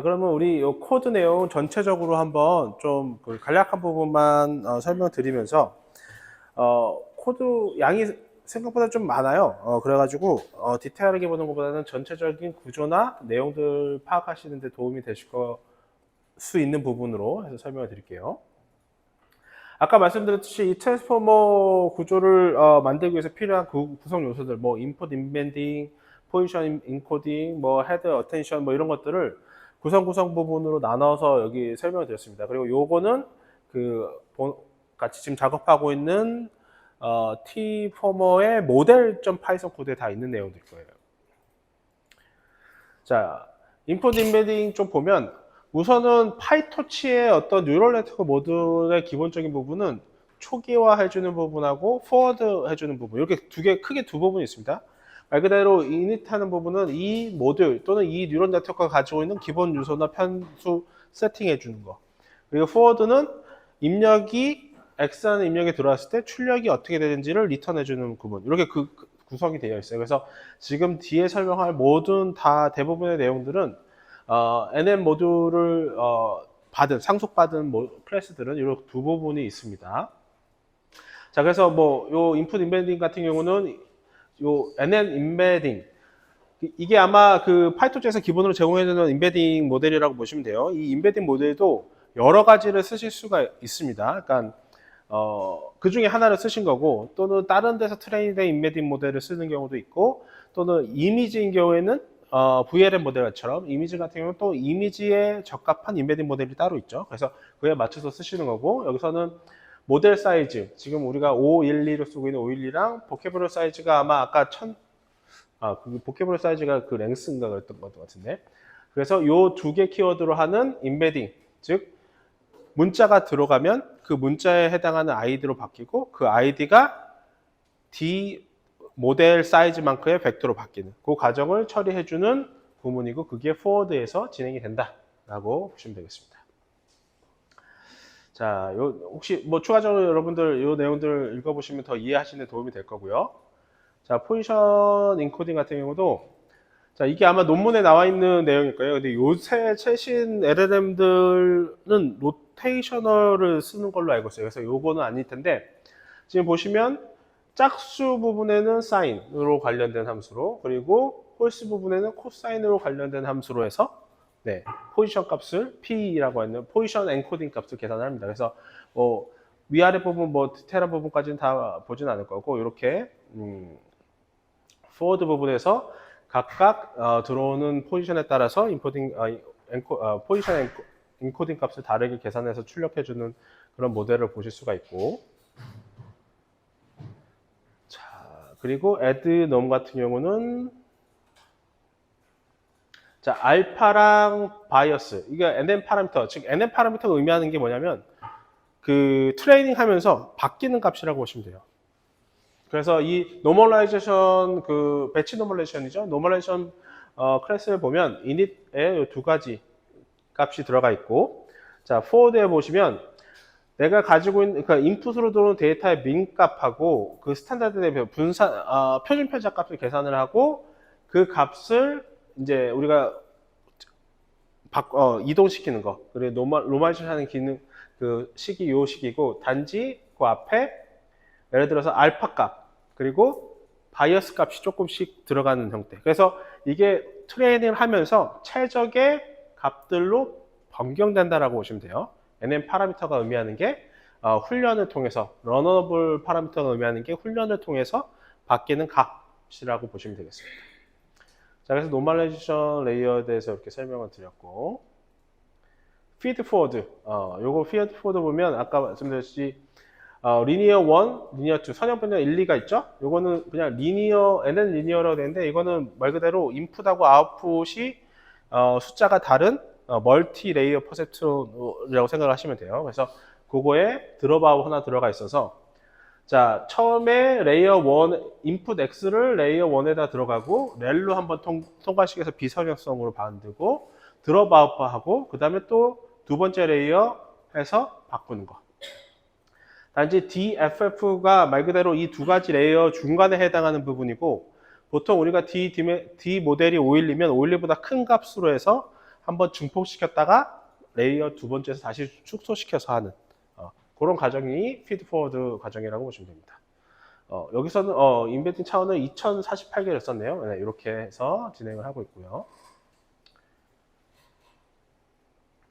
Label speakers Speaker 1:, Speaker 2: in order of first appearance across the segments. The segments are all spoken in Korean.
Speaker 1: 그러면 우리 이 코드 내용 전체적으로 한번 좀 그 간략한 부분만 설명드리면서 코드 양이 생각보다 좀 많아요. 그래가지고 디테일하게 보는 것보다는 전체적인 구조나 내용들 파악하시는 데 도움이 되실 수 있는 부분으로 해서 설명을 드릴게요. 아까 말씀드렸듯이 이 트랜스포머 구조를 만들기 위해서 필요한 구성 요소들, 뭐 인풋 인밴딩, 포지션 인코딩, 뭐 헤드 어텐션 뭐 이런 것들을 구성 부분으로 나눠서 여기 설명을 드렸습니다. 그리고 요거는 같이 지금 작업하고 있는 T포머의 모델.파이썬 코드에 다 있는 내용들 거예요. 자, 인풋 인베딩 좀 보면 우선은 파이토치의 어떤 뉴럴 네트워크 모듈의 기본적인 부분은 초기화 해주는 부분하고 포워드 해주는 부분, 이렇게 크게 두 부분이 있습니다. 말 그대로 이닛하는 부분은 이 모듈 또는 이 뉴럴 네트워크가 가지고 있는 기본 요소나 편수 세팅해 주는 거. 그리고 포워드는 입력이 X라는 입력이 들어왔을 때 출력이 어떻게 되는지를 리턴해 주는 부분. 이렇게 구성이 되어 있어요. 그래서 지금 뒤에 설명할 모든 대부분의 내용들은 NM 모듈을 상속받은 클래스들은 이렇게 두 부분이 있습니다. 자, 그래서 요 인풋 인베딩 같은 경우는 요 NN 인베딩, 이게 아마 그 파이토치에서 기본으로 제공해주는 인베딩 모델이라고 보시면 돼요. 이 인베딩 모델도 여러 가지를 쓰실 수가 있습니다. 그러니까 그 중에 하나를 쓰신 거고, 또는 다른 데서 트레이닝된 인베딩 모델을 쓰는 경우도 있고, 또는 이미지인 경우에는 VLM 모델처럼 이미지 같은 경우는 또 이미지에 적합한 인베딩 모델이 따로 있죠. 그래서 그에 맞춰서 쓰시는 거고, 여기서는 모델 사이즈, 지금 우리가 512로 쓰고 있는 512랑 보케블러 사이즈가 아마 아까 그 보케블러 사이즈가 그 랭스인가 그랬던 것 같은데, 그래서 요 두 개 키워드로 하는 인베딩, 즉 문자가 들어가면 그 문자에 해당하는 아이디로 바뀌고 그 아이디가 D 모델 사이즈만큼의 벡터로 바뀌는 그 과정을 처리해주는 부분이고, 그게 포워드에서 진행이 된다라고 보시면 되겠습니다. 자, 혹시 뭐 추가적으로 여러분들 이 내용들을 읽어보시면 더 이해하시는 데 도움이 될 거고요. 자, 포지션 인코딩 같은 경우도, 자, 이게 아마 논문에 나와 있는 내용일 거예요. 근데 요새 최신 LLM들은 로테이셔널을 쓰는 걸로 알고 있어요. 그래서 요거는 아닐 텐데, 지금 보시면 짝수 부분에는 사인으로 관련된 함수로, 그리고 홀수 부분에는 코사인으로 관련된 함수로 해서 포지션 값을 P라고 하는 포지션 엔코딩 값을 계산을 합니다. 그래서 위아래 부분 디테일한 부분까지는 다 보진 않을 거고, 이렇게 포워드 부분에서 각각 들어오는 포지션에 따라서 포지션 인코딩 값을 다르게 계산해서 출력해주는 그런 모델을 보실 수가 있고, 자, 그리고 add num 같은 경우는, 자, 알파랑 바이어스, 이게 NM 파라미터, 즉 NM 파라미터가 의미하는 게 뭐냐면 그 트레이닝 하면서 바뀌는 값이라고 보시면 돼요. 그래서 이 노멀라이제이션, 그 배치 노멀라이제이션이죠. 노멀라이제이션 클래스를 보면 init에 두 가지 값이 들어가 있고, 자, forward에 보시면 내가 가지고 있는, 그러니까 인풋으로 들어오는 데이터의 민 값하고 그 스탠다드 대비 표준 편차 값을 계산을 하고, 그 값을 이제 우리가 이동시키는 거. 그리고 노멀라이제이션 하는 기능, 그 식이 요 식이고, 단지 그 앞에 예를 들어서 알파 값, 그리고 바이어스 값이 조금씩 들어가는 형태. 그래서 이게 트레이닝을 하면서 최적의 값들로 변경된다라고 보시면 돼요. NM 파라미터가 의미하는 게 훈련을 통해서, 러너블 파라미터가 의미하는 게 훈련을 통해서 바뀌는 값이라고 보시면 되겠습니다. 자, 그래서 노멀라이제이션 레이어에 대해서 이렇게 설명을 드렸고, 피드 포워드, 요거 피드 포워드 보면 아까 말씀드렸듯이 리니어 1, 리니어 2, 선형변경 1, 2가 있죠? 요거는 그냥 NN 리니어라고 되는데, 이거는 말 그대로 인풋하고 아웃풋이 숫자가 다른 멀티 레이어 퍼셉트라고 생각을 하시면 돼요. 그래서 그거에 드롭아웃 하나 들어가 있어서, 자, 처음에 레이어 1, 인풋 X를 레이어 1에다 들어가고 렐로 한번 통과시켜서 비선형성으로 만들고 드롭아웃하고, 그 다음에 또 두 번째 레이어 해서 바꾸는 거. 단지 DFF가 말 그대로 이 두 가지 레이어 중간에 해당하는 부분이고, 보통 우리가 D 모델이 512면 512보다 큰 값으로 해서 한번 증폭시켰다가 레이어 두 번째에서 다시 축소시켜서 하는 그런 과정이 피드포워드 과정이라고 보시면 됩니다. 여기서는 인베딩 차원을 2048개를 썼네요. 네, 이렇게 해서 진행을 하고 있고요.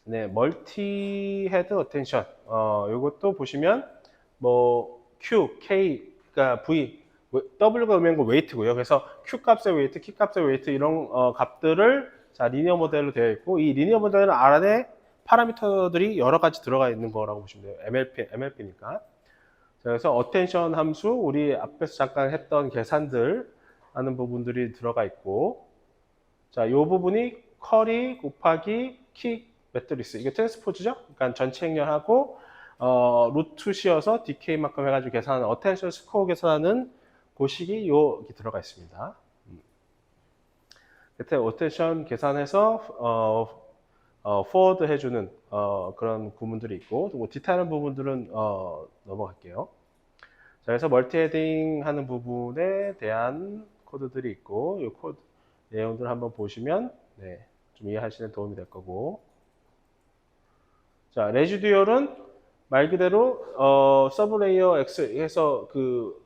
Speaker 1: 네, 멀티 헤드 어텐션. 이것도 보시면 뭐 Q, K, 그러니까 V, W가 의미한 건 웨이트고요. 그래서 Q 값의 웨이트, K 값의 웨이트 이런 값들을 자 리니어 모델로 되어 있고 이 리니어 모델은 안에 파라미터들이 여러 가지 들어가 있는 거라고 보시면 돼요. MLP니까. 그래서 어텐션 함수, 우리 앞에서 잠깐 했던 계산들 하는 부분들이 들어가 있고, 자, 이 부분이 커리 곱하기 키 매트리스. 이게 트랜스포즈죠? 그러니까 전체 행렬하고, 루트 씌어서 DK만큼 해가지고 계산하는 어텐션 스코어 계산하는 고식이 여기 들어가 있습니다. 밑에 어텐션 계산해서, 포워드 해주는 그런 구문들이 있고 뭐 디테일한 부분들은 넘어갈게요. 자, 그래서 멀티 헤딩 하는 부분에 대한 코드들이 있고 이 코드 내용들 한번 보시면 네, 좀 이해하시는 데 도움이 될 거고, 자 레지듀얼은 말 그대로 서브레이어 X 해서 그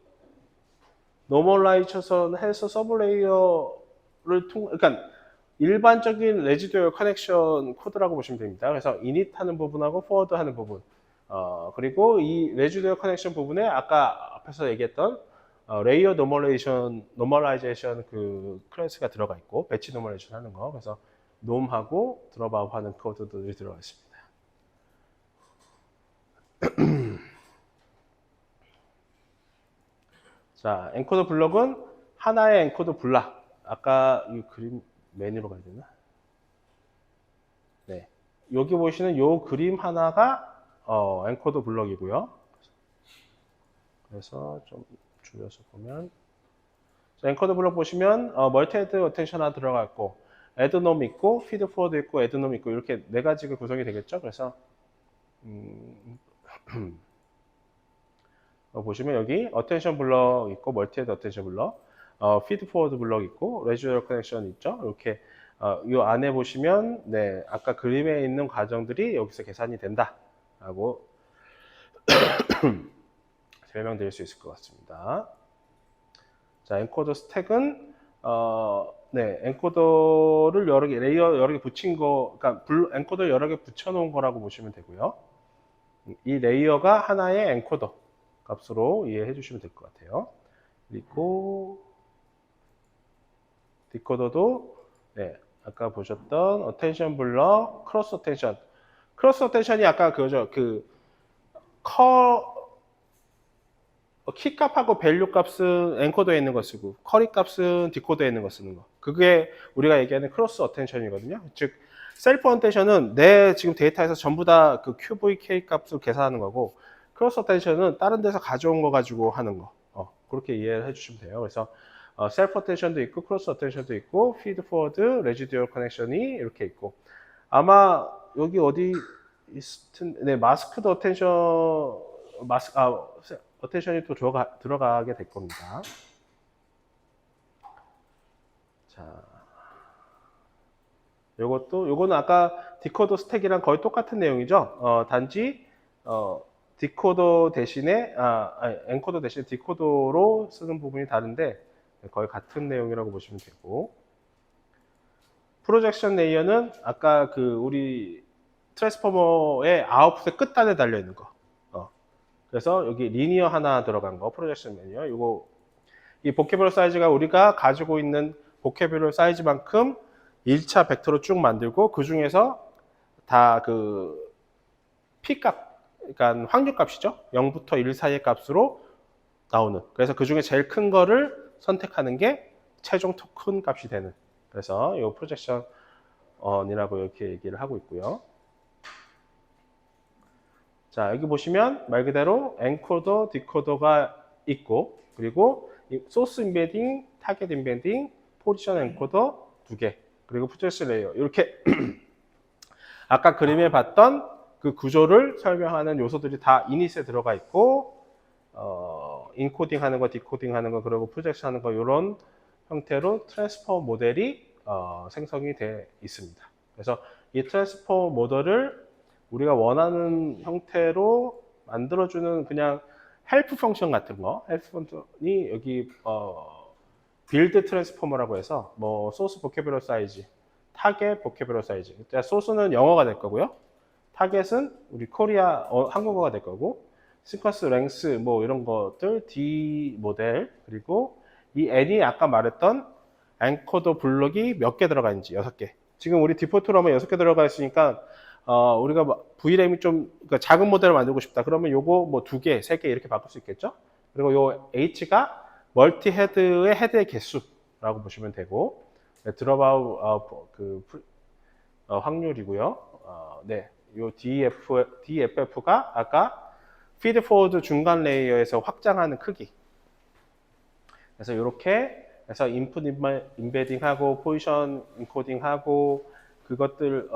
Speaker 1: 노멀라이제이션 해서 서브레이어를 그러니까 일반적인 레지듀얼 커넥션 코드라고 보시면 됩니다. 그래서 init 하는 부분하고 forward 하는 부분. 그리고 이 레지듀얼 커넥션 부분에 아까 앞에서 얘기했던 레이어 노멀라이제이션 그 클래스가 들어가 있고 배치 노멀라이제이션 하는 거. 그래서 놈하고 드롭아웃 하는 코드들이 들어가 있습니다. 자, 엔코더 블럭은 하나의 엔코더 블락. 아까 이 그림 메뉴로 가야 되나? 네. 여기 보시는 요 그림 하나가 엔코더 블럭이고요. 그래서 좀 줄여서 보면 엔코더 블럭 보시면 멀티 헤드 어텐션 하나 들어가 있고 애드놈 있고 피드 포워드 있고 애드놈 있고 이렇게 네 가지가 구성이 되겠죠. 그래서 보시면 여기 어텐션 블럭 있고 멀티 헤드 어텐션 블럭, 피드 포워드 블럭 있고 레지듀얼 커넥션 있죠. 이렇게 이 안에 보시면 네 아까 그림에 있는 과정들이 여기서 계산이 된다라고 설명드릴 수 있을 것 같습니다. 자, 엔코더 스택은 네 엔코더를 여러 개 레이어 여러 개 붙인 거, 그러니까 엔코더 여러 개 붙여놓은 거라고 보시면 되고요. 이 레이어가 하나의 엔코더 값으로 이해해 주시면 될 것 같아요. 그리고 디코더도 네, 아까 보셨던 어텐션 블럭, 크로스 어텐션. 크로스 어텐션이 아까 그거죠. 키 값하고 밸류 값은 엔코더에 있는 거 쓰고 커리 값은 디코더에 있는 거 쓰는 거. 그게 우리가 얘기하는 크로스 어텐션이거든요. 즉 셀프 어텐션은 내 지금 데이터에서 전부 다 그 QVK 값을 계산하는 거고, 크로스 어텐션은 다른 데서 가져온 거 가지고 하는 거. 그렇게 이해를 해주시면 돼요. 그래서 셀프 어텐션도 있고 크로스 어텐션도 있고 피드 포워드, 레지듀얼 커넥션이 이렇게 있고, 아마 여기 어디 네 마스크드 어텐션 어텐션이 또 들어가게 될 겁니다. 자, 요거는 아까 디코더 스택이랑 거의 똑같은 내용이죠. 단지 디코더 대신에 엔코더 대신에 디코더로 쓰는 부분이 다른데 거의 같은 내용이라고 보시면 되고, 프로젝션 레이어는 아까 우리 트랜스포머의 아웃풋의 끝단에 달려 있는 거. 그래서 여기 리니어 하나 들어간 거, 프로젝션 메뉴. 이 보케뷸러 사이즈가 우리가 가지고 있는 보케뷸러 사이즈만큼 1차 벡터로 쭉 만들고 그 중에서 다 P값, 그러니까 확률값이죠. 0부터 1 사이의 값으로 나오는. 그래서 그 중에 제일 큰 거를 선택하는 게 최종 토큰 값이 되는. 그래서 이 프로젝션이라고 이렇게 얘기를 하고 있고요. 자, 여기 보시면 말 그대로 엔코더, 디코더가 있고, 그리고 소스 인베딩, 타겟 인베딩, 포지션 엔코더 2개, 그리고 프로젝션 레이어. 이렇게 아까 그림에 봤던 그 구조를 설명하는 요소들이 다 이닛에 들어가 있고, 인코딩 하는 거, 디코딩 하는 거, 그리고 프로젝션 하는 거, 이런 형태로 트랜스포머 모델이 생성이 되어 있습니다. 그래서 이 트랜스포머 모델을 우리가 원하는 형태로 만들어주는 그냥 헬프 펑션 같은 거, 헬프 펑션이 여기 빌드 트랜스포머라고 해서 뭐 소스 보캐블러 사이즈, 타겟 보캐블러 사이즈. 소스는 영어가 될 거고요. 타겟은 우리 코리아 한국어가 될 거고, 시퀀스 랭스 뭐 이런 것들 D 모델, 그리고 이 N이 아까 말했던 엔코더 블록이 몇 개 들어가 있는지 6개. 지금 우리 디폴트로 하면 6개 들어가 있으니까 우리가 VRAM이 좀 그러니까 작은 모델을 만들고 싶다. 그러면 요거 뭐 2개, 3개 이렇게 바꿀 수 있겠죠? 그리고 요 H가 멀티 헤드의 헤드의 개수라고 보시면 되고, 네, 드롭아웃 확률이고요. 네, 요 DFF가 아까 피드 포워드 중간 레이어에서 확장하는 크기. 그래서 이렇게 해서 인풋 인베딩하고 포지션 인코딩하고 그것들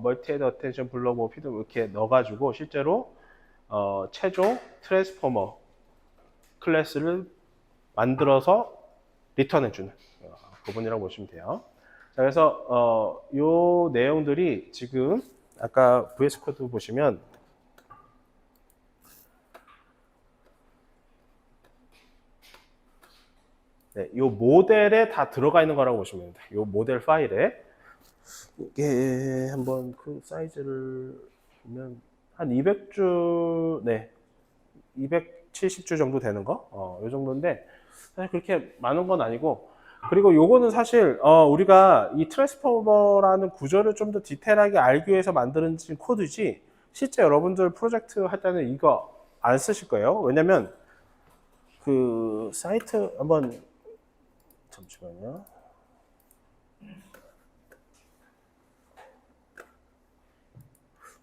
Speaker 1: 멀티 헤드 어텐션 블록 뭐 피드 이렇게 넣어가지고 실제로 최종 트랜스포머 클래스를 만들어서 리턴해주는 부분이라고 보시면 돼요. 자, 그래서 요 내용들이 지금 아까 VS 코드 보시면 네, 요 모델에 다 들어가 있는 거라고 보시면 됩니다. 요 모델 파일에 이게 한번 그 사이즈를 보면 한 200줄, 네, 270줄 정도 되는 거, 요 정도인데 사실 그렇게 많은 건 아니고, 그리고 요거는 사실 우리가 이 트랜스포머라는 구조를 좀 더 디테일하게 알기 위해서 만드는 코드지 실제 여러분들 프로젝트 할 때는 이거 안 쓰실 거예요. 왜냐면 그 사이트 한번 잠시만요.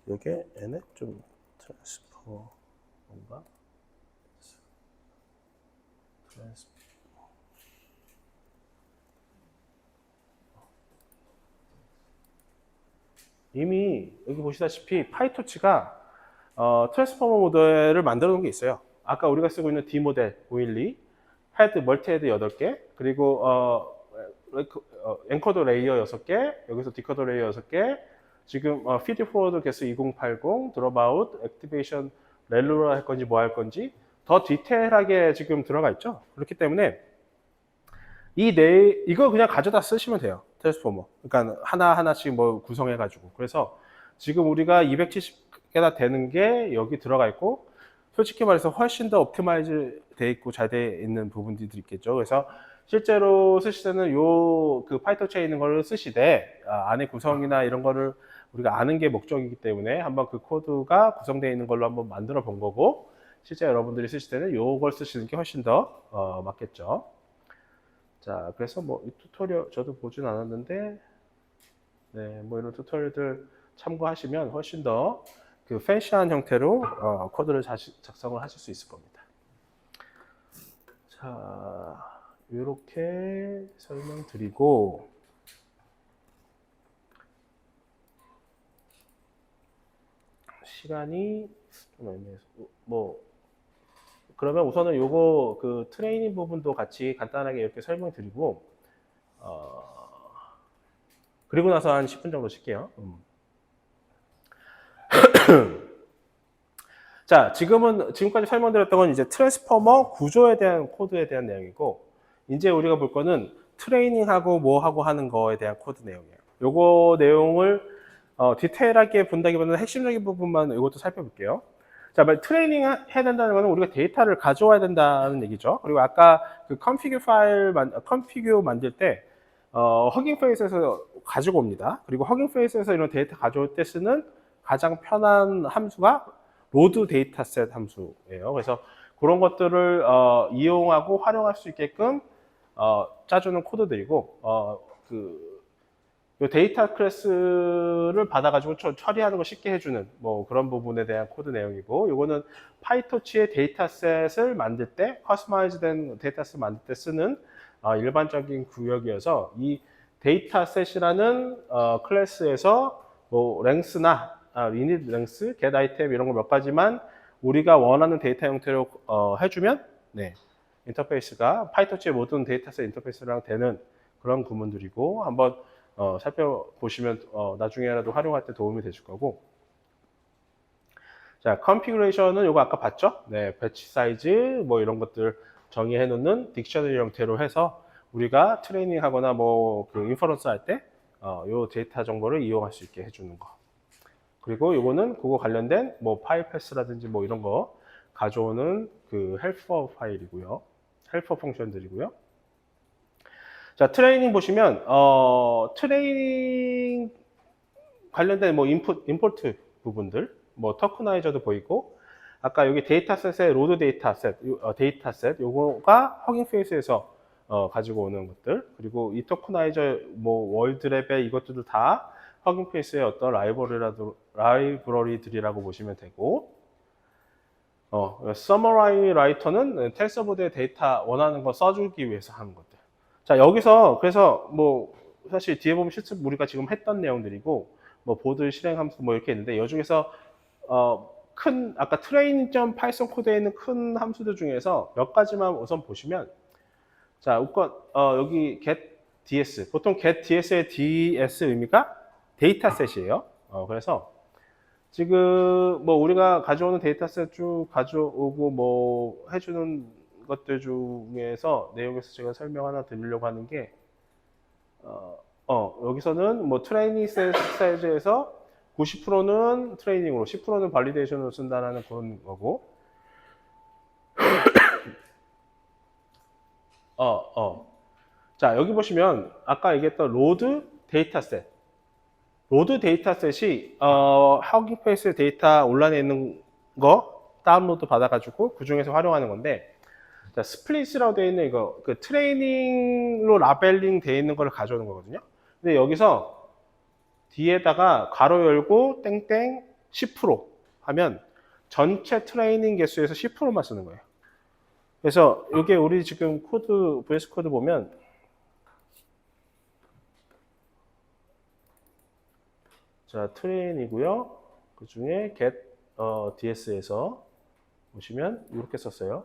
Speaker 1: 요게 얘네 좀 트랜스포머인가? 이미 여기 보시다시피 파이토치가 트랜스포머 모델을 만들어 놓은 게 있어요. 아까 우리가 쓰고 있는 D 모델 512, 헤드, 멀티 헤드 8개, 그리고 엔코더 레이어 6개, 여기서 디코더 레이어 6개, 지금 피드 포워드 개수 2080, 드롭아웃, 액티베이션 렐루라 할 건지 뭐 할 건지 더 디테일하게 지금 들어가 있죠. 그렇기 때문에 이거 그냥 가져다 쓰시면 돼요. 트랜스포머. 그러니까 하나하나씩 뭐 구성해가지고. 그래서 지금 우리가 270개나 되는 게 여기 들어가 있고, 솔직히 말해서 훨씬 더 옵티마이즈 돼 있고 잘 돼 있는 부분들이 있겠죠. 그래서 실제로 쓰실 때는 그 파이토치에 있는 걸 쓰시되, 안에 구성이나 이런 거를 우리가 아는 게 목적이기 때문에 한번 그 코드가 구성되어 있는 걸로 한번 만들어 본 거고, 실제 여러분들이 쓰실 때는 요걸 쓰시는 게 훨씬 더 맞겠죠. 자, 그래서 뭐 이 튜토리얼 저도 보진 않았는데, 네, 뭐 이런 튜토리얼들 참고하시면 훨씬 더 그 팬시한 형태로 코드를 작성을 하실 수 있을 겁니다. 자, 이렇게 설명드리고, 시간이 좀 애매해서 뭐 그러면 우선은 요거 그 트레이닝 부분도 같이 간단하게 이렇게 설명드리고 그리고 나서 한 10분 정도 쉴게요. 자, 지금까지 설명드렸던 건 이제 트랜스포머 구조에 대한 코드에 대한 내용이고, 이제 우리가 볼 거는 트레이닝하고 뭐 하고 하는 거에 대한 코드 내용이에요. 요거 내용을 디테일하게 본다기보다는 핵심적인 부분만 이것도 살펴볼게요. 자, 트레이닝 해야 된다는 거는 우리가 데이터를 가져와야 된다는 얘기죠. 그리고 아까 그 컨피규 만들 때 허깅 페이스에서 가지고 옵니다. 그리고 허깅 페이스에서 이런 데이터 가져올 때 쓰는 가장 편한 함수가 로드 데이터셋 함수예요. 그래서 그런 것들을 이용하고 활용할 수 있게끔 짜주는 코드들이고, 요 데이터 클래스를 받아가지고 처리하는 걸 쉽게 해주는 뭐 그런 부분에 대한 코드 내용이고, 요거는 파이토치의 데이터셋을 만들 때, 커스터마이즈된 데이터셋을 만들 때 쓰는 일반적인 구역이어서, 이 데이터셋이라는 클래스에서 뭐 랭스나 이닛 랭스, get 아이템 이런 거 몇 가지만 우리가 원하는 데이터 형태로 해주면, 네, 인터페이스가 파이토치의 모든 데이터셋 인터페이스랑 되는 그런 구문들이고, 한번 살펴보시면 나중에라도 활용할 때 도움이 되실 거고. 자, 컨피그레이션은 요거 아까 봤죠? 네, 배치 사이즈 뭐 이런 것들 정의해 놓는 딕셔너리 형태로 해서 우리가 트레이닝 하거나 뭐 그 인퍼런스 할 때 요 데이터 정보를 이용할 수 있게 해주는 거. 그리고 요거는 그거 관련된 뭐 파일 패스라든지 뭐 이런 거 가져오는 그 헬퍼 파일이고요. 헬퍼 펑션들이고요. 자, 트레이닝 보시면 트레이닝 관련된 뭐 임포트 부분들, 뭐 토커나이저도 보이고, 아까 여기 데이터셋의 로드 데이터셋 요거가 허깅 페이스에서 가지고 오는 것들, 그리고 이 토커나이저 뭐 월드랩의 이것들도 다 허깅 페이스의 어떤 라이브러리들이라고 보시면 되고, 서머라이 라이터는 텔서보드의 데이터 원하는 거 써주기 위해서 하는 것들. 자, 여기서 그래서 뭐 사실 뒤에 보면 실습 우리가 지금 했던 내용들이고, 뭐 보드 실행 함수 뭐 이렇게 있는데, 이 중에서 아까 train.python 코드에 있는 큰 함수들 중에서 몇 가지만 우선 보시면, 자, 우선 여기 get ds, 보통 get ds의 ds 의미가 데이터셋이에요. 그래서 지금 뭐 우리가 가져오는 데이터셋 쭉 가져오고 뭐 해주는 것들 중에서 내용에서 제가 설명 하나 드리려고 하는 게 여기서는 뭐 트레이닝 사이즈에서 90%는 트레이닝으로 10%는 발리데이션으로 쓴다는 그런 거고 자, 여기 보시면 아까 얘기했던 로드 데이터셋이 허깅 페이스 데이터 온라인에 있는 거 다운로드 받아가지고 그 중에서 활용하는 건데, 자, 스플릿이라고 되어 있는 이거 그 트레이닝로 라벨링 되어 있는 걸 가져오는 거거든요. 근데 여기서 뒤에다가 괄호 열고 땡땡 10% 하면 전체 트레이닝 개수에서 10%만 쓰는 거예요. 그래서 이게 우리 지금 코드 VS 코드 보면 자, 트레인이고요. 그 중에 get ds에서 보시면 이렇게 썼어요.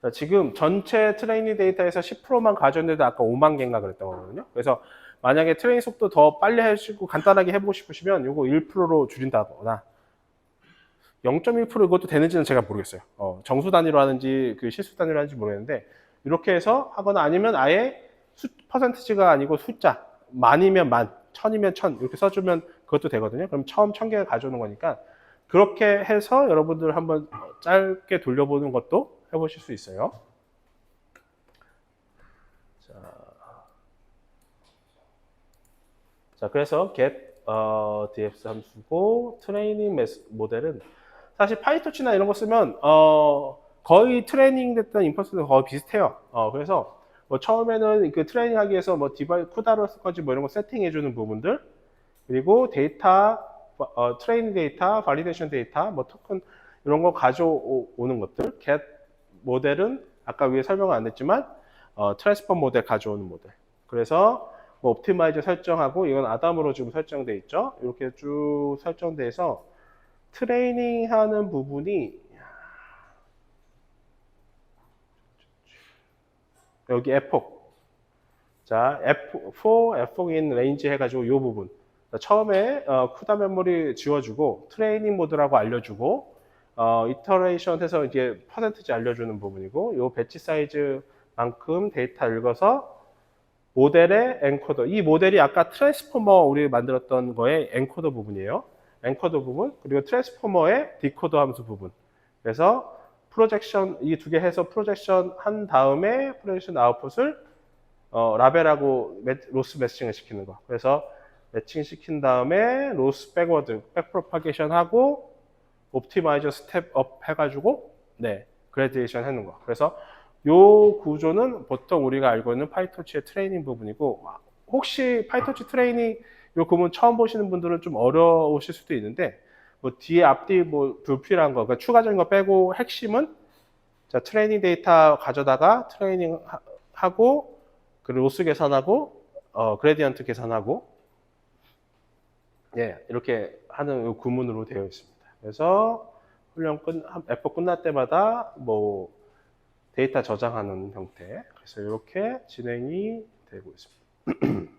Speaker 1: 자, 지금 전체 트레이닝 데이터에서 10%만 가져왔는데도 아까 5만 개인가 그랬던 거거든요. 그래서 만약에 트레이닝 속도 더 빨리 하시고 간단하게 해보고 싶으시면 이거 1%로 줄인다거나 0.1% 이것도 되는지는 제가 모르겠어요. 정수 단위로 하는지 그 실수 단위로 하는지 모르겠는데 이렇게 해서 하거나 아니면 아예 퍼센티지가 아니고 숫자 만이면 만, 천이면 천 이렇게 써주면 그것도 되거든요. 그럼 처음 1000개를 가져오는 거니까 그렇게 해서 여러분들 한번 짧게 돌려보는 것도 해보실 수 있어요. 자, 그래서 get dfs 함수고 트레이닝 모델은 사실 파이토치나 이런 거 쓰면 거의 트레이닝 됐던 인퍼스도 거의 비슷해요. 그래서 뭐 처음에는 그 트레이닝 하기 위해서 뭐 쿠다로 쓸 건지 뭐 이런 거 세팅해 주는 부분들, 그리고 데이터 트레이닝 데이터, 발리데이션 데이터, 뭐 토큰 이런 거 가져오는 것들. get 모델은 아까 위에 설명은 안 했지만 트랜스폼 모델 가져오는 모델. 그래서 뭐 옵티마이저 설정하고 이건 아담으로 지금 설정돼 있죠. 이렇게 쭉 설정돼서 트레이닝 하는 부분이 여기 F4. 자, F4, F4in range 해가지고 이 부분. 처음에 쿠다 메모리 지워주고 트레이닝 모드라고 알려주고 이터레이션 해서 이제 퍼센티지 알려주는 부분이고, 요 배치 사이즈만큼 데이터 읽어서 모델의 엔코더. 이 모델이 아까 트랜스포머 우리 만들었던 거의 엔코더 부분이에요. 엔코더 부분, 그리고 트랜스포머의 디코더 함수 부분. 그래서 프로젝션, 이 두 개 해서 프로젝션 한 다음에 프로젝션 아웃풋을 라벨하고 로스 매칭을 시키는 거. 그래서 매칭 시킨 다음에 로스 백워드, 백 프로파게이션 하고 옵티마이저 스텝업 해가지고 그래디에이션 하는 거. 그래서 요 구조는 보통 우리가 알고 있는 파이토치의 트레이닝 부분이고, 혹시 파이토치 트레이닝 요 구문 처음 보시는 분들은 좀 어려우실 수도 있는데, 뭐 뒤에 앞뒤 뭐 불필요한 거, 그러니까 추가적인 거 빼고 핵심은 자, 트레이닝 데이터 가져다가 트레이닝 하고 그 로스 계산하고 그레디언트 계산하고 이렇게 하는 요 구문으로 되어 있습니다. 그래서 훈련 F 끝날 때마다 뭐 데이터 저장하는 형태. 그래서 이렇게 진행이 되고 있습니다.